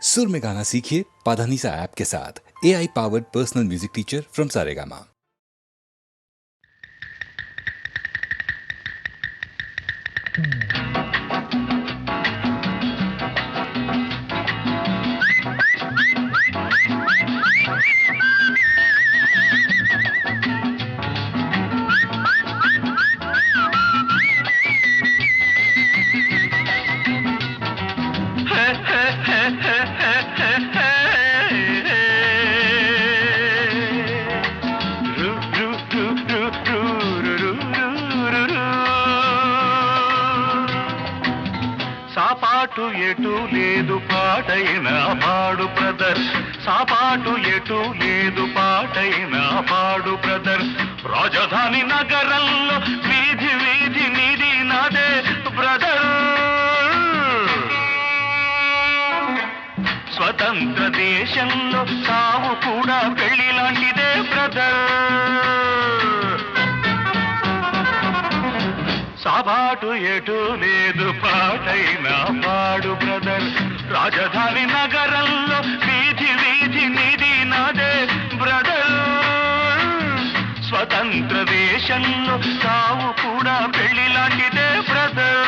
सुर में गाना सीखिए पाधानीसा ऐप के साथ। AI powered personal music teacher from Saregama. సాపాటు ఎటు లేదు పాటైన పాడు బ్రదర్, సాపాటు ఎటు లేదు పాటైన పాడు బ్రదర్. రాజధాని నగరంలో వీధి వీధి నీది నాదే బ్రదర్. స్వతంత్ర దేశంలో సావు కూడా పెళ్లి లాంటిదే బ్రదర్. సాబాటు ఎటు లేదు పాటైన పాడు బ్రదర్. రాజధాని నగరంలో వీధి వీధి నీది నాదే బ్రదర్. స్వతంత్ర దేశంలో సావు కూడా పెళ్లి లాంటిదే బ్రదర్.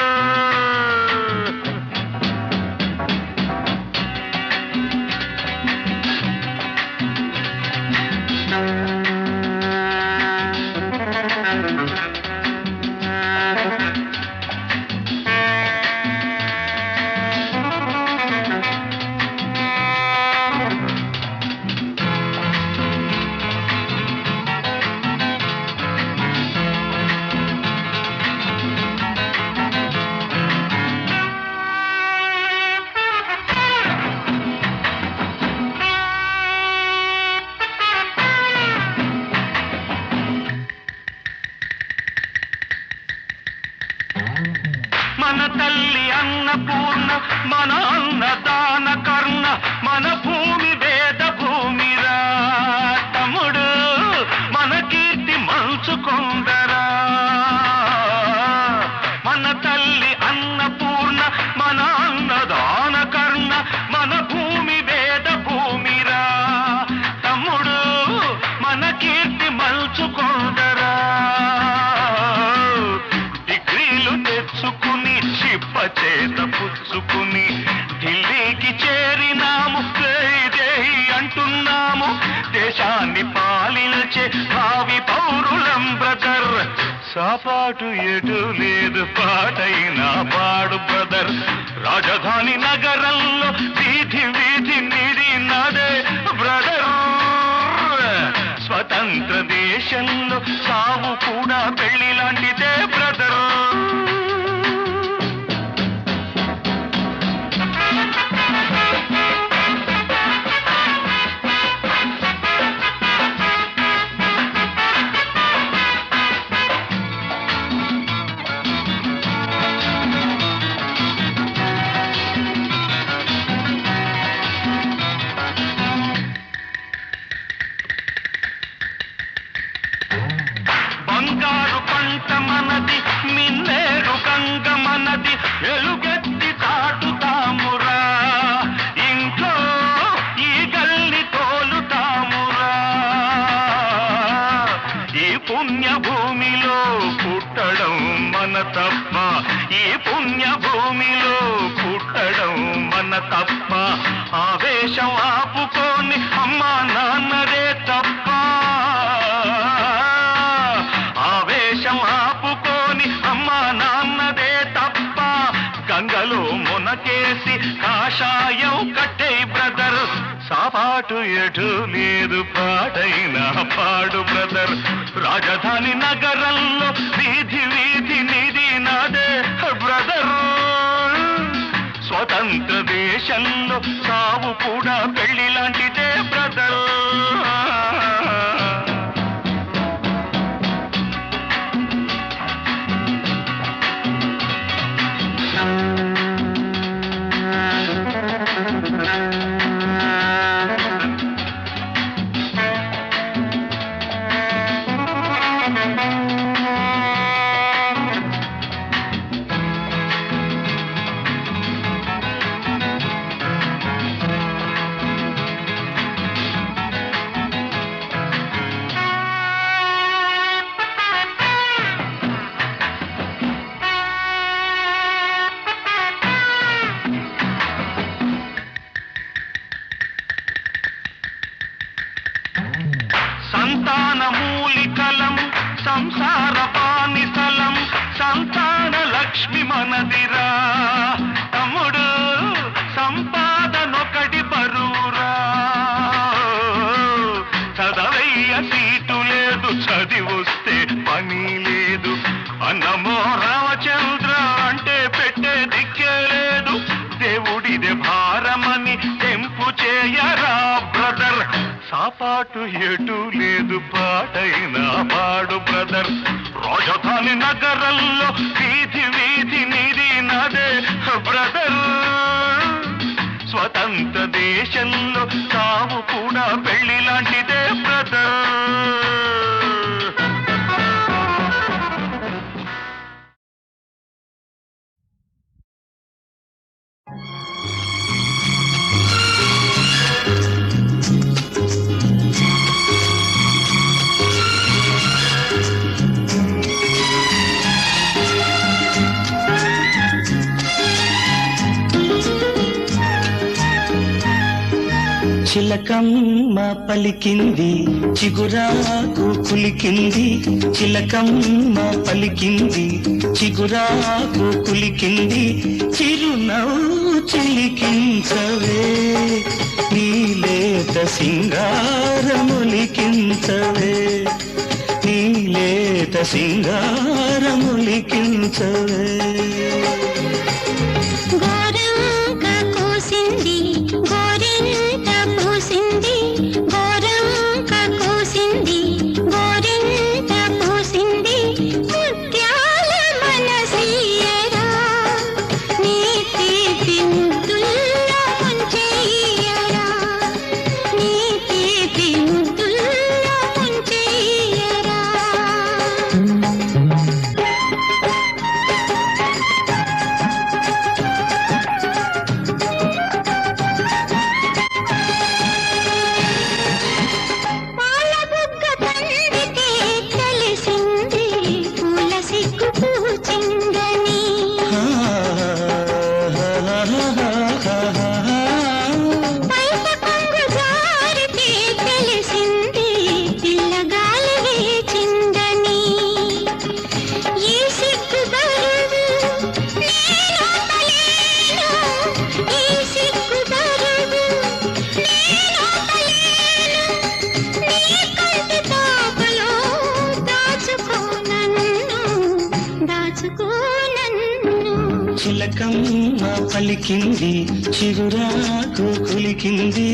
మన తల్లి అన్నపూర్ణ, మన అన్నదాన కర్ణ, మన భూమి వేద భూమిరా తమ్ముడు, మన కీర్తి మంచుకొందరా. మన తల్లి అన్నపూర్ణ, మన అన్నదాన కర్ణ, మన భూమి వేద భూమిరా తమ్ముడు, మన కీర్తి మంచుకొందరా. డిగ్రీలు తెచ్చుకుని చిప్ప చేత పుచ్చుకుని ఢిల్లీకి చేరినాము, జై అంటున్నాము. దేశాన్ని పాలించే భావి పౌరులం బ్రదర్. సాపాటు ఎటు లేదు పాటైన పాడు బ్రదర్. రాజధాని నగరంలో వీధి వీధి నీది నాదే బ్రదర్. స్వతంత్ర దేశంలో సావు కూడా పెళ్లి లాంటిదే బ్రదర్. బంగారు పంట మనది, మిన్నేరు గంగ మనది, ఎలుగెత్తి చాటుతామురా. ఇంట్లో ఈ గల్లి తోలుతామురా. ఈ పుణ్య భూమిలో పుట్టడం మన తప్ప, ఈ పుణ్య భూమిలో పుట్టడం మన తప్ప. ఆవేశం ఆపుకొని అమ్మా నాన్నదే తప్ప. ఆవేశం ఆపుకొని అమ్మా నాన్నదే తప్ప. గంగలో మునకేసి కాషాయం కట్టే బ్రదర్. సాపాటు ఎటు లేదు పాటైన పాడు బ్రదర్. రాజధాని నగరంలో వీధి వీధి నీది నాదే బ్రదర్. స్వతంత్ర దేశంలో సావు కూడా పెళ్లి లాంటిదే బ్రదర్. సాపాటు ఎటు లేదు పాటైనా పాడు బ్రదర్. రాజధాని నగరంలో వీధి వీధి నీది నాదే బ్రదర్. స్వతంత్ర దేశంలో సావు కూడా పెళ్లి లాంటిదే బ్రదర్. చిలకమ్మ పలికింది చిగురాకు కులికింది, చిలకమ్మ పలికింది చిగురాకు కులికింది, చిరునవ్వు చిలికించవే నీలేత సింగారములికించవే, నీలేత సింగారములికించవే. చిలకమ్మ పలికింది చిగురాకు కులికింది,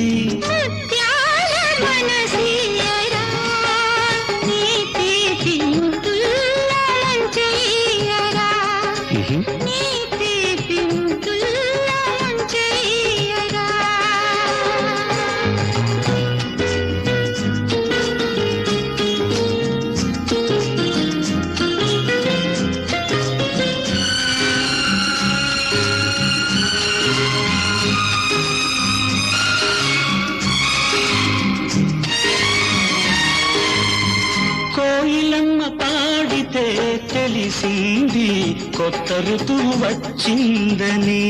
తెలిసింది కొత్త ఋతువు వచ్చిందని,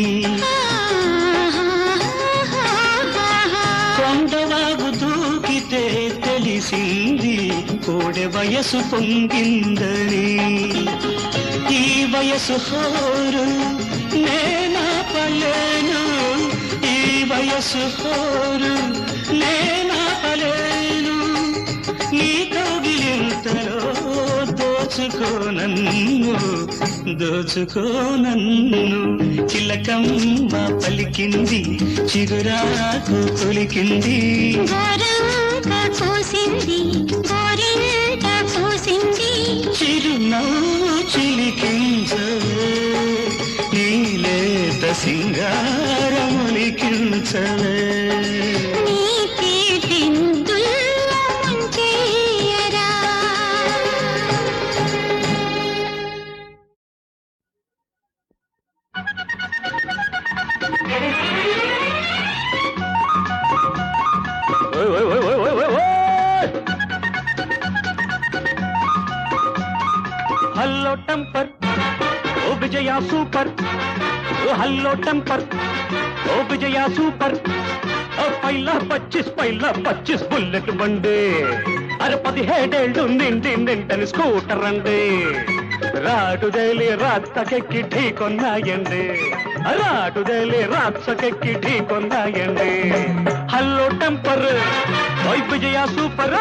కొండవాగు దూకితే తెలిసింది కోడె వయసు పొంగిందని, ఈ వయసు హోరు నేనాపలేను, ఈ వయసు హోరు నేనాపలేను, నీ కౌగిలింతలో దోచుకో నన్ను, దోచుకో నన్ను. చిలకమ్మ పలికింది చిగురాకు కులికింది, చిరునవ్వు చిలికించవే నీలేత సింగారములికించవే. హల్లో టెంపర్ ఓ విజయ సూపర్, ఓ హల్లో టెంపర్ ఓ విజయ సూపర్, పైలా 25 బుల్లెట్ బండి, అరే 17 నింటని స్కూటర్ అండి, రాటుదేలి రాత్సకెక్కి ఢీకొన్నాయండి, రాటుదేలి రాత్సకెక్కి ఢీకొన్నాయండి. హల్లో టెంపర్ ఓ విజయ సూపర్.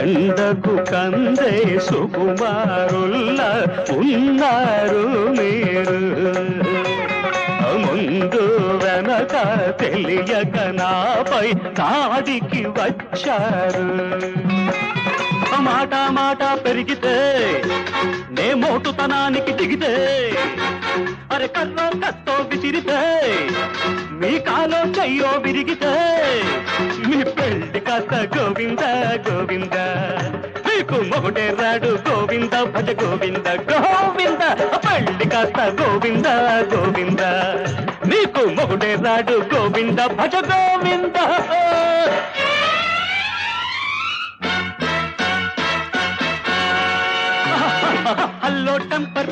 ఎండకు కందే సుకుమారుల్లా ఉన్నారు మీరు. ముందు వెనక తెలియక నాపై దాడికి వచ్చారు. మాట మాట పెరిగితే నే మోటుతనానికి దిగితే, అరే కర్ర కత్తో విసిరితే మీ కాలో చెయ్యో విరిగితే, మీ పెళ్లి కథ గోవింద గోవింద, మీకు మొగుడే రాడు గోవింద భజ గోవింద గోవింద. పెళ్లి కథ గోవింద గోవింద, మీకు మొగుడే రాడు గోవింద భజ గోవింద. హల్లో టెంపర్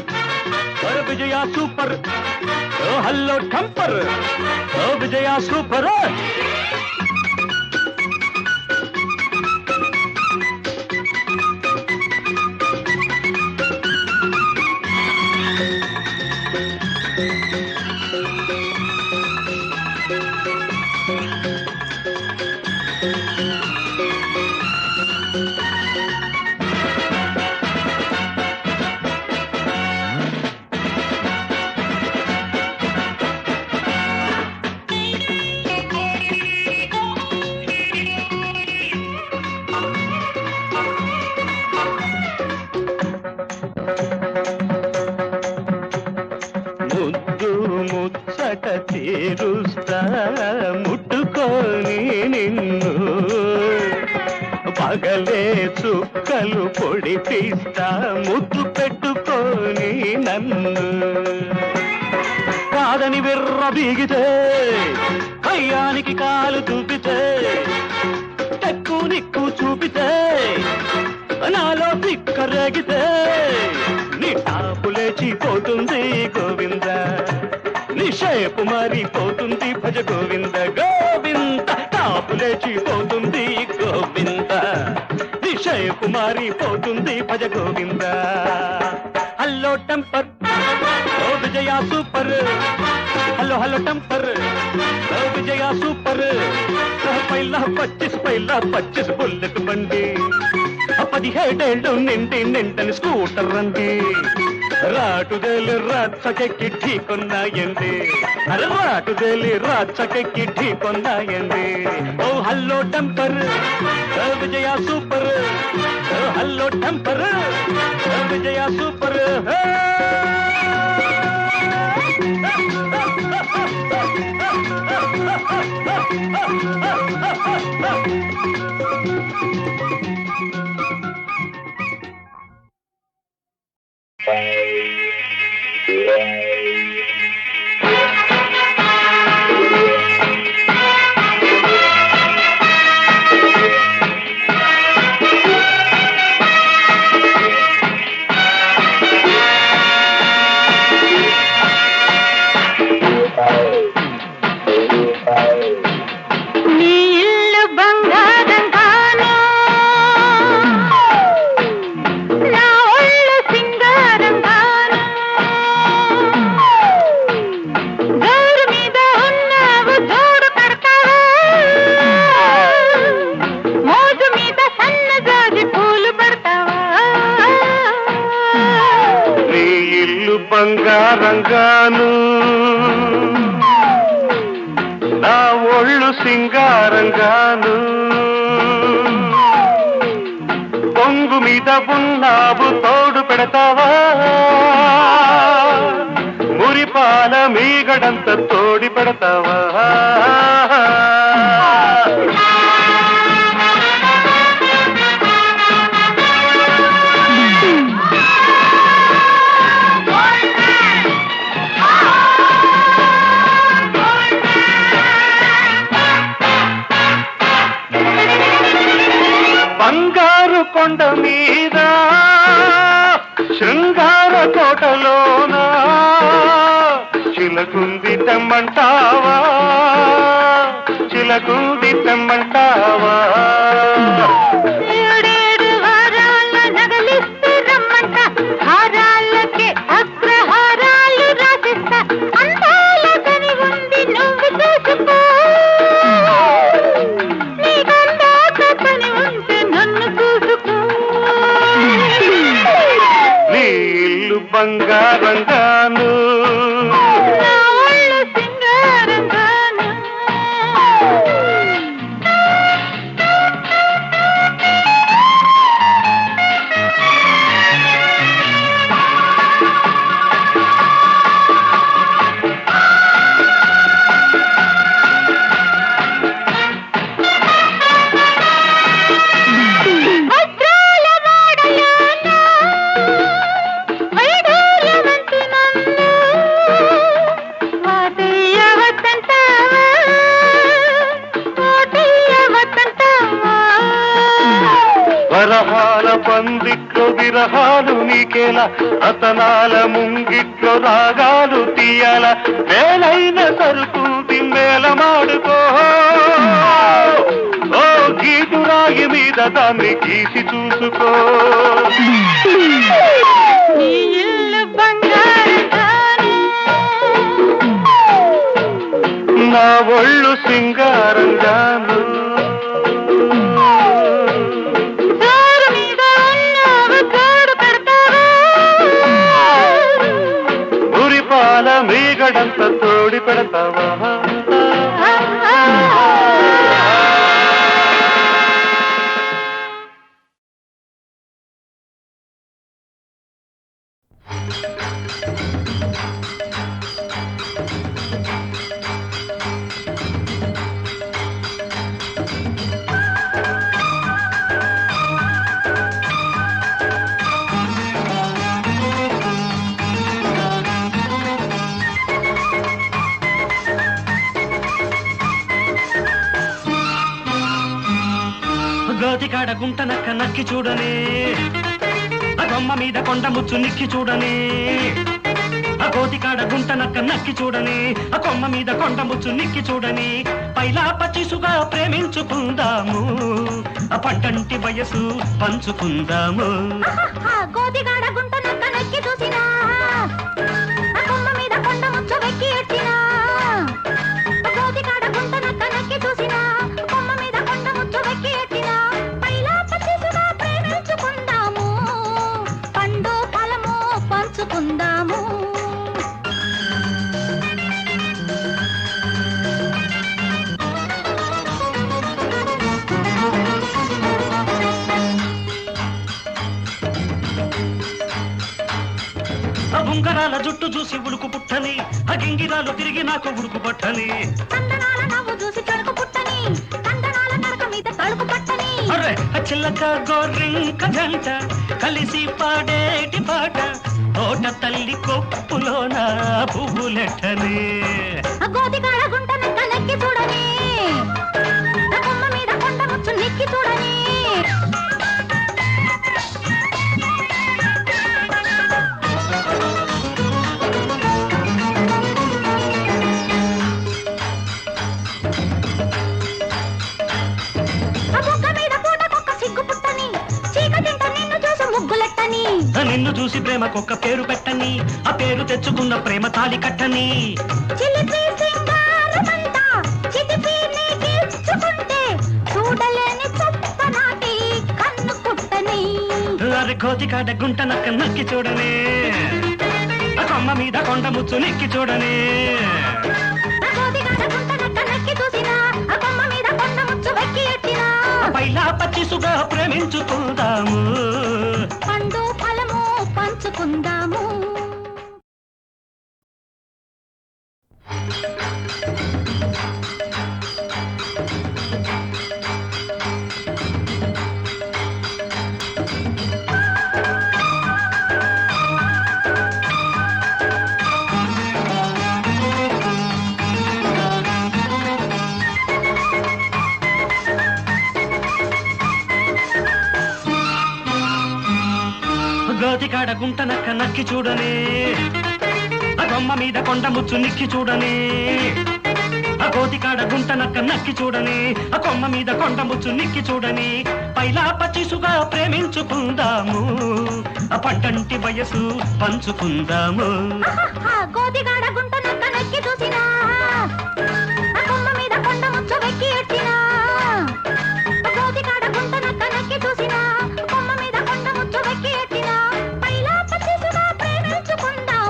విజయ సూపర్, హల్లో టెంపర్ విజయ సూపర్. ముద్దు ముచ్చట తీరుస్తా ముట్టుకొని నిన్ను, పగలే చుక్కలు పొడిపిస్తా ముద్దు పెట్టుకొని నన్ను. కాదని విర్ర బీగితే కయ్యానికి కాలు చూపితే, టెక్కు నిక్కు చూపితే నాలో తిక్కరేగితే, నీ టాపు లేచిపోతుంది గోవింద, నీ షేపు మారిపోతుంది భజ గోవింద గోవింద. టాపు లేచిపోతుంది గోవింద, నీ షేపు మారిపోతుంది భజ గోవింద. హల్లో టెంపర్ విజయ సూపర్, హలో హలో టెంపర్ విజయ సూపర్. పైలా 25 బుల్లెట్ బండి, 17 నిండి నిండని స్కూటర్ రండి, రాటుదేలి రాచకెక్కి ఢీకొన్నాయండి, అరే రాటుదేలి రాచకెక్కి ఢీకొన్నాయండి. ఓ హల్లో టెంపర్ విజయ సూపర్, హల్లో టెంపర్ విజయ సూపర్. బంగారంగాను నా ఒళ్ళు సింగారంగాను, పొంగు మీద ఉన్నావు తోడు పెడతావా, మురిపాల మీగడంత తోడి పెడతావా. బంగారు కొండ మీద శృంగార కోటలోన చిలకుంది తెమ్మంటావా, చిలకుంది తెమ్మంటావా. సింగారంగాను వరహాల పందిట్లో విరహాలు నీకేలా రతనాల ముంగిట్లో రాగాలు తీయాల వేలైన సరుకు దిమ్మేల మాడుకో ఓ గీతురాగి మీద దాన్ని గీసి చూసుకో నా ఒళ్ళు సింగారంగాను ఉరిపాల మీగడంత తోడి పెడతావా గోతికాడ గుంట నక్క నక్కి చూడనే ఆ కొమ్మ మీద కొండ ముచ్చు నిక్కి చూడనే ఆ గోతికాడ గుంట నక్క నక్కి చూడనే ఆ కొమ్మ మీద కొండ ముచ్చు నిక్కి చూడని పైలా పచ్చిసుగా ప్రేమించుకుందాము ఆ పంటంటి వయసు పంచుకుందాము గోతికాడ గుంట నక్క నక్కి చూసినా ఆ కొమ్మ మీద కొండ ముచ్చు వెక్కి ఎట్టినా గోతికాడ గుంట నక్క నక్కి చూసినా కొమ్మ మీద కొండ ముచ్చు వెక్కి ఎట్టినా పైలా పచ్చిసుగా ప్రేమించుకుందాము పండు ఫలము పంచుకుందాము ఉంగరాల జుట్టు చూసి ఉడుకు పుట్టని ఆ గింగిరాలు తిరిగి నాకు ఉడుకు పట్టని కందనాల నవ్వు చూసి తడుకు పుట్టని కందనాల నడక మీద తడుకు పట్టని అరే ఆ చిల్లక గోరింక జంట కలిసి పాడేటి పాట తోట తల్లి కొప్పులోన పువ్వులెట్టని ఆ గోతికాడ గుంట నక్క నక్కి చూడని ఆ కొమ్మ మీద కొండ ముచ్చు నిక్కి చూడని నిన్ను చూసి ప్రేమకొక్క పేరు పెట్టని ఆ పేరు తెచ్చుకున్న ప్రేమ తాలి కట్టని అరే గోతికాడ గుంట నక్క నక్కి చూడనే ఆ కొమ్మ మీద కొండ ముచ్చు నెక్కి చూడనే పైలా పచ్చిసుగా ప్రేమించుకుందాము పండు ఫలము పంచుకుందాము గోతికాడ గుంట నక్క నక్కి చూడనే ఆ కొమ్మ మీద కొండ ముచ్చు నిక్కి చూడనే ఆ గోతికాడ గుంట నక్క నక్కి చూడనే ఆ కొమ్మ మీద కొండ ముచ్చు నిక్కి చూడని పైలా పచ్చిసుగా ప్రేమించుకుందాము ఆ పంటంటి వయసు పంచుకుందాము గోతికాడ గుంట నక్క నక్కి చూసినా ఆ కొమ్మ మీద కొండ ముచ్చు వెక్కి ఎట్టినా గోతికాడ గుంట నక్క నక్కి చూసినా కొమ్మ మీద కొండ ముచ్చు వెక్కి ఎట్టినా పైలా పచ్చిసుగా ప్రేమించుకుందాము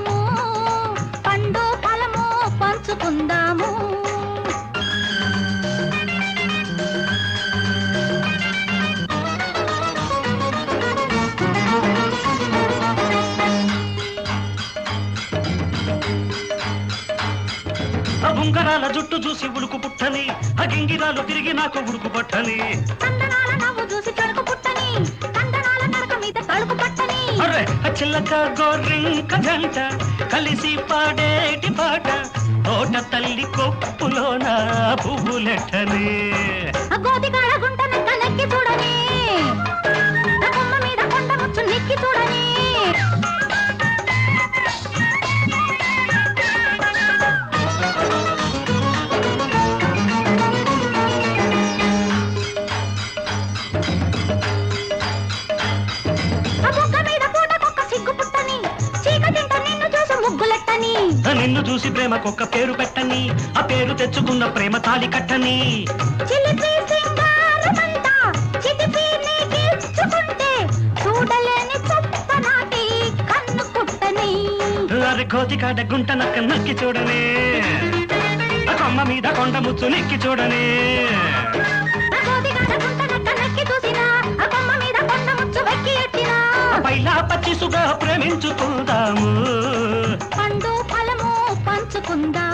ఉంగరాల జుట్టు చూసి ఉడుకు పుట్టని ఆ గింగిరాలు తిరిగి నాకు ఉడుకు పట్టని కందనాల నవ్వు చూసి తడుకు పుట్టని కందనాల నడక మీద తడుకు పట్టని అరే ఆ చిల్లక గోరింక జంట కలిసి పాడేటి పాట తోట తల్లి కొప్పులోన పువ్వులెట్టని ఆ గోతికాడ గుంట నక్క నక్కి చూడని ఆ కొమ్మ మీద కొండ ముచ్చు నెక్కి చూడని ఆ బుగ్గ మీద పూటకొక్క సిగ్గు పుట్టని చీకటింట నిన్ను చూసి ముగ్గులెట్టని నిన్ను చూసి ప్రేమకొక్క పేరు పెట్టని ఆ పేరు తెచ్చుకున్న ప్రేమ తాళి కట్టని చిలిపి సింగారమంతా చితిపి నీకిచ్చుకుంటే చూడలేని చొప్ప నాటి కన్ను కుట్టని అరే కోతికాడ గుంట నక్క నక్కి చూడని ఆ కొమ్మ మీద కొండ ముచ్చు నెక్కి చూడని ఆ గోతికాడ గుంట నక్క నక్కి చూసినా ఆ కొమ్మ మీద కొండ ముచ్చు వెక్కి ఎట్టినా పైలా పచ్చిసుగా ప్రేమించుకుందాము పండు ఫలము పంచుకుందా